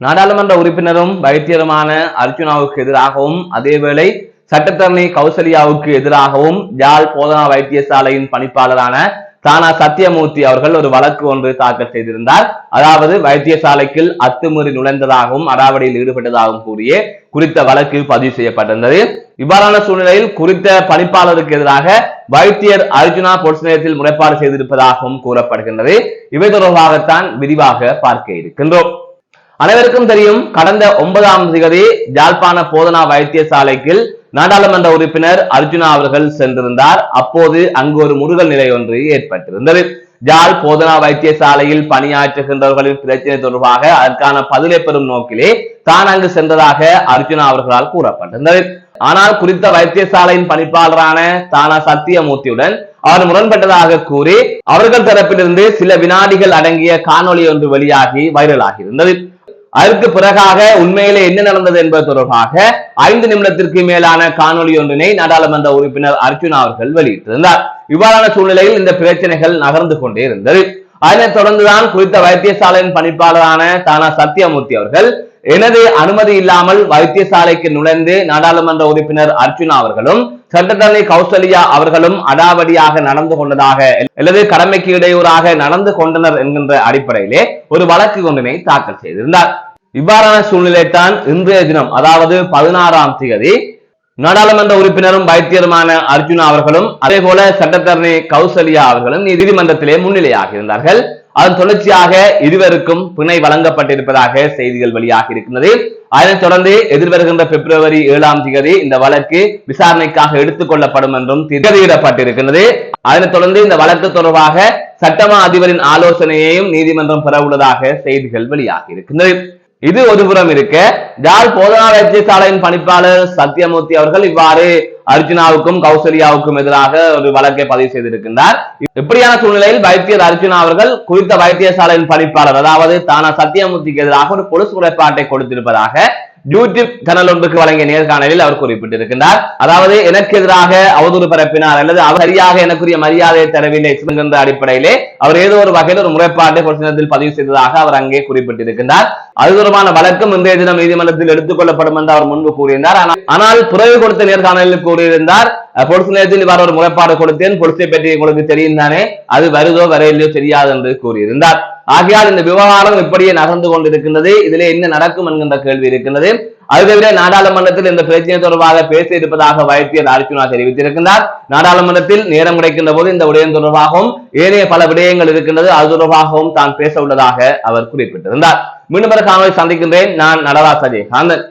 நாடாளுமன்ற உறுப்பினரும் வைத்தியருமான அர்ச்சுனாவுக்கு எதிராகவும் அதேவேளை சட்டத்தரணி கௌசல்யாவுக்கு எதிராகவும் யாழ் போதனா வைத்தியசாலையின் பணிப்பாளரான தானா சத்தியமூர்த்தி அவர்கள் ஒரு வழக்கு ஒன்று தாக்கல் செய்திருந்தார். அதாவது வைத்தியசாலைக்கு அத்துமீறி நுழைந்ததாகவும் அடாவடியில் ஈடுபட்டதாகவும் கூறிய குறித்த வழக்கு பதிவு செய்யப்பட்டிருந்தது. இவ்வாறான சூழ்நிலையில் குறித்த பணிப்பாளருக்கு எதிராக வைத்தியர் அர்ச்சுனா பொலிஸ் நிலையத்தில் முறைப்பாடு செய்திருப்பதாகவும் கூறப்படுகின்றது. இவை தொடர்பாகத்தான் விரிவாக பார்க்க இருக்கின்றோம். அனைவருக்கும் தெரியும், கடந்த 9ஆம் தேதி யாழ்ப்பாண போதனா வைத்தியசாலைக்கு நாடாளுமன்ற உறுப்பினர் அர்ச்சுனா அவர்கள் சென்றிருந்தார். அப்போது அங்கு ஒரு முருகல் நிலை ஒன்று ஏற்பட்டிருந்தது. யாழ் போதனா வைத்தியசாலையில் பணியாற்றுகின்றவர்களின் பிரச்சனை தொடர்பாக அதற்கான பதிலை பெறும் நோக்கிலே தான் அங்கு சென்றதாக அர்ச்சுனா அவர்களால் கூறப்பட்டிருந்தது. ஆனால் குறித்த வைத்தியசாலையின் பணிப்பாளரான தானா சத்தியமூர்த்தியுடன் அவர் முரண்பட்டதாக கூறி அவர்கள் தரப்பிலிருந்து சில வினாடிகள் அடங்கிய காணொலி ஒன்று வெளியாகி வைரலாகி இருந்தது. அதற்கு பிறகாக உண்மையிலே என்ன நடந்தது என்பது தொடர்பாக 5 நிமிடத்திற்கு மேலான காணொலி ஒன்றினை நாடாளுமன்ற உறுப்பினர் அர்ச்சுனா அவர்கள் வெளியிட்டிருந்தார். இவ்வாறான சூழ்நிலையில் இந்த பிரச்சனைகள் நகர்ந்து கொண்டே இருந்தது. அதனைத் தொடர்ந்துதான் குறித்த வைத்தியசாலையின் பணிப்பாளரான தானா சத்தியமூர்த்தி அவர்கள் எனது அனுமதி இல்லாமல் வைத்தியசாலைக்கு நுழைந்து நாடாளுமன்ற உறுப்பினர் அர்ச்சுனா அவர்களும் சட்டத்தரணி கௌசல்யா அவர்களும் அடாவடியாக நடந்து கொண்டதாக அல்லது கடமைக்கு இடையூறாக நடந்து கொண்டனர் என்கின்ற அடிப்படையிலே ஒரு வழக்கு ஒன்றினை தாக்கல் செய்திருந்தார். இவ்வாறான சூழ்நிலை தான் இன்றைய தினம், அதாவது 16ஆம் தேதி நாடாளுமன்ற உறுப்பினரும் வைத்தியருமான அர்ச்சுனா அவர்களும் அதே போல சட்டத்தரணி கௌசல்யா அவர்களும் நீதிமன்றத்திலே முன்னிலையாக இருந்தார்கள். அதன் தொடர்ச்சியாக இருவருக்கும் பிணை வழங்கப்பட்டிருப்பதாக செய்திகள் வெளியாகி இருக்கின்றது. அதனைத் தொடர்ந்து எதிர்வருகின்ற பிப்ரவரி 7ஆம் தேதி இந்த வழக்கு விசாரணைக்காக எடுத்துக் கொள்ளப்படும் என்றும் திகதியிடப்பட்டிருக்கின்றது. அதனைத் தொடர்ந்து இந்த வழக்கு தொடர்பாக சட்டமா அதிபரின் ஆலோசனையையும் நீதிமன்றம் பெற உள்ளதாக செய்திகள் வெளியாகி இருக்கின்றது. இது ஒருபுறம் இருக்க, யாழ் போதனா வைத்தியசாலையின் பணிப்பாளர் சத்தியமூர்த்தி அவர்கள் இவ்வாறு அர்ச்சுனாவுக்கும் கௌசல்யாவுக்கும் எதிராக ஒரு வழக்கை பதிவு செய்திருக்கின்றார். இப்படியான சூழ்நிலையில் வைத்தியர் அர்ச்சுனா அவர்கள் குறித்த வைத்தியசாலையின் பணிப்பாளர் அதாவது தானா சத்தியமூர்த்திக்கு எதிராக ஒரு பொலிஸ் முறைப்பாட்டை கொடுத்திருப்பதாக யூடியூப் சேனல் ஒன்றுக்கு வழங்கிய நேர்காணலில் அவர் குறிப்பிட்டிருக்கின்றார். அதாவது எனக்கு எதிராக அவதூறு பரப்பினார் அல்லது அவர் சரியாக எனக்குரிய மரியாதையை தரவில்லை என்ற அடிப்படையிலே அவர் ஏதோ ஒரு வகையில் ஒரு முறைப்பாட்டை பொலிஸ் பதிவு செய்ததாக அவர் அங்கே குறிப்பிட்டிருக்கின்றார். அது தொடர்பான வழக்கம் இன்றைய தினம் நீதிமன்றத்தில் எடுத்துக் கொள்ளப்படும் என்று அவர் முன்பு கூறியிருந்தார். ஆனால் பிறகு கொடுத்த நேர்காணலில் கூறியிருந்தார், பொலிஸ் நிலையத்தில் இவ்வாறு ஒரு முறைப்பாடு கொடுத்தேன், பொலிஸை பற்றி உங்களுக்கு தெரியும் தானே, அது வருதோ வரையிலோ தெரியாது என்று கூறியிருந்தார். ஆகையால் இந்த விவகாரம் இப்படியே நகர்ந்து கொண்டிருக்கின்றது. இதிலே என்ன நடக்கும் என்கின்ற கேள்வி இருக்கின்றது. அது தவிர நாடாளுமன்றத்தில் இந்த பிரச்சனை தொடர்பாக பேச இருப்பதாக வைத்தியர் அர்ச்சுனா தெரிவித்திருக்கின்றார். நாடாளுமன்றத்தில் நேரம் கிடைக்கின்ற போது இந்த விடயம் தொடர்பாகவும் ஏனைய பல விடயங்கள் இருக்கின்றது, அது தொடர்பாகவும் தான் பேச உள்ளதாக அவர் குறிப்பிட்டிருந்தார். மீண்டும் காணொலி சந்திக்கின்றேன். நான் நடராஜ் அஜயகாந்தன்.